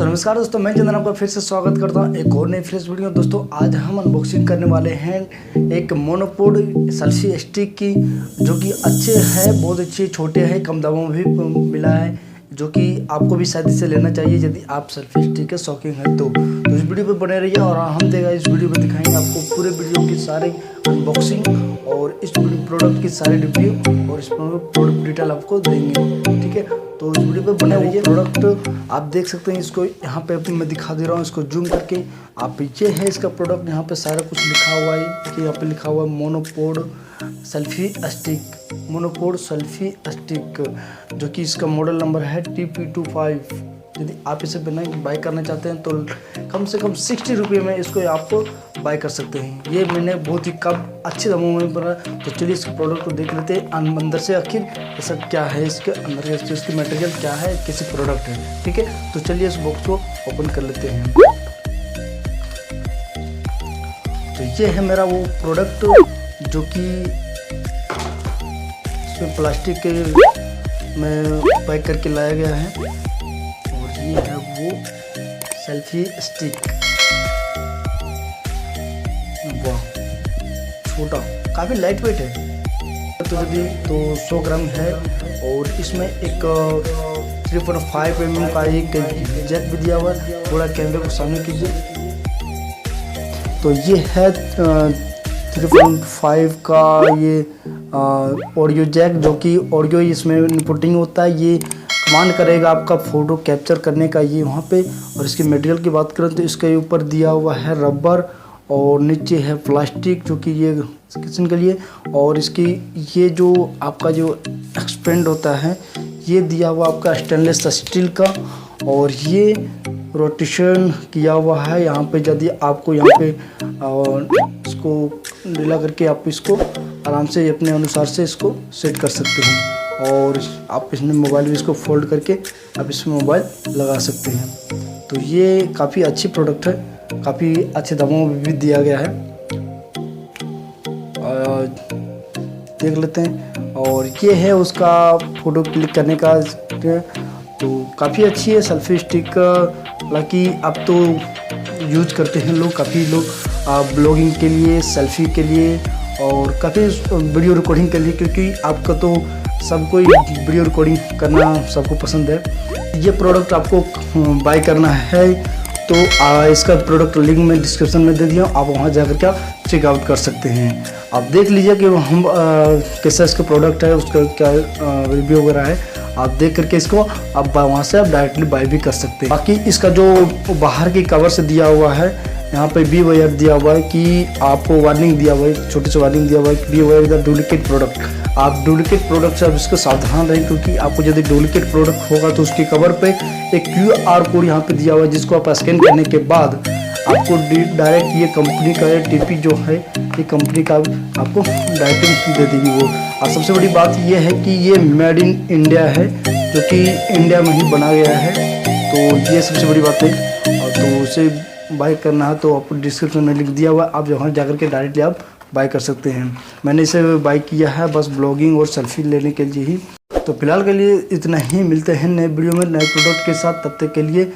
तो नमस्कार दोस्तों, मैं चंदन आपका फिर से स्वागत करता हूं एक और नई फ्रेश वीडियो। दोस्तों आज हम अनबॉक्सिंग करने वाले हैं एक मोनोपोड सेल्फी स्टिक की, जो कि अच्छे है, बहुत अच्छे, छोटे हैं, कम दामों में भी मिला है, जो कि आपको भी शायद इसे लेना चाहिए यदि आप सेल्फी स्टिक के शौकीन हैं। तो इस वीडियो पे बने रहिए और हम इस वीडियो में दिखाएंगे आपको पूरे वीडियो की सारी अनबॉक्सिंग और इस प्रोडक्ट की सारी रिव्यू और इस प्रोडक्ट डिटेल आपको देंगे, ठीक है। तो इस वीडियो पे बने रहिए। प्रोडक्ट आप देख सकते हैं, इसको यहाँ पे मैं दिखा दे रहा हूँ, इसको जूम करके आप। ये है इसका प्रोडक्ट, यहाँ पे सारा कुछ लिखा हुआ है कि यहाँ पे लिखा हुआ है monopod selfie stick, monopod selfie stick, जो कि इसका मॉडल नंबर है TP25। यदि आप इसे बिना बाय करना चाहते हैं तो कम से कम 60 रुपये में इसको आपको बाय कर सकते हैं। ये मैंने बहुत ही कम अच्छे दामों में बना। तो चलिए इस प्रोडक्ट को देख लेते हैं अंदर से, आखिर ऐसा क्या है, इसके अंदर इसकी मटेरियल क्या है, कैसी प्रोडक्ट है, ठीक है। तो चलिए इस बॉक्स को ओपन कर लेते हैं। तो ये है मेरा वो प्रोडक्ट जो कि इसमें प्लास्टिक के में पैक करके लाया गया है, और ये है वो सेल्फी स्टिक। वाह, छोटा, काफ़ी लाइट वेट है, तो 100 ग्राम है। और इसमें एक 3.5 mm का एक जैक भी दिया हुआ है। थोड़ा कैमरे को सामने कीजिए। तो ये है 3.5 का ये ऑडियो जैक, जो कि ऑडियो इसमें इनपुटिंग होता है। ये कमांड करेगा आपका फ़ोटो कैप्चर करने का, ये वहाँ पे। और इसके मटेरियल की बात करें तो इसके ऊपर दिया हुआ है रबर और नीचे है प्लास्टिक, जो कि ये किचन के लिए। और इसकी ये जो आपका जो एक्सपेंड होता है, ये दिया हुआ आपका स्टेनलेस स्टील का, और ये रोटेशन किया हुआ है यहाँ पे। यदि आपको यहाँ पे इसको ढीला करके आप इसको आराम से अपने अनुसार से इसको सेट कर सकते हैं। और आप इसमें मोबाइल भी इसको फोल्ड करके आप इसमें मोबाइल लगा सकते हैं। तो ये काफ़ी अच्छी प्रोडक्ट है, काफ़ी अच्छे दामों में भी दिया गया है, देख लेते हैं। और ये है उसका फ़ोटो क्लिक करने का, तो काफ़ी अच्छी है सेल्फी स्टिक। हालांकि अब तो यूज करते हैं लोग, काफ़ी लोग ब्लॉगिंग के लिए, सेल्फी के लिए और काफ़ी वीडियो रिकॉर्डिंग के लिए, क्योंकि आपका तो सबको वीडियो रिकॉर्डिंग करना सबको पसंद है। ये प्रोडक्ट आपको बाय करना है तो इसका प्रोडक्ट लिंक मैं डिस्क्रिप्शन में दे दिया, आप वहाँ जाकर के आप चेकआउट कर सकते हैं। आप देख लीजिए कि हम कैसा इसका प्रोडक्ट है, उसका क्या रिव्यू वगैरह है। आप देख करके इसको आप वहाँ से आप डायरेक्टली बाय भी कर सकते हैं। बाकी इसका जो बाहर की कवर से दिया हुआ है, यहाँ पे बी वायर दिया हुआ है कि आपको वार्निंग दिया हुआ है, छोटे से वार्निंग दिया हुआ है कि be aware the duplicate product. आप डुप्लीकेट प्रोडक्ट से आप इसको सावधान रहें, क्योंकि आपको यदि डुप्लीकेट प्रोडक्ट होगा तो उसकी कवर पे एक QR कोड यहाँ पे दिया हुआ है, जिसको आप स्कैन करने के बाद आपको डायरेक्ट ये कंपनी का TP जो है, ये कंपनी का आपको डायरेक्ट दे देगी वो। और सबसे बड़ी बात ये है कि ये मेड इन इंडिया है, जो कि इंडिया में ही बना गया है। तो ये सबसे बड़ी बात है। और तो उसे बाय करना है तो आपको डिस्क्रिप्शन में लिंक दिया हुआ है, आप वहाँ जाकर के डायरेक्टली आप बाय कर सकते हैं। मैंने इसे बाय किया है बस ब्लॉगिंग और सेल्फी लेने के लिए ही। तो फिलहाल के लिए इतना ही, मिलते हैं नए वीडियो में नए प्रोडक्ट के साथ। तब तक के लिए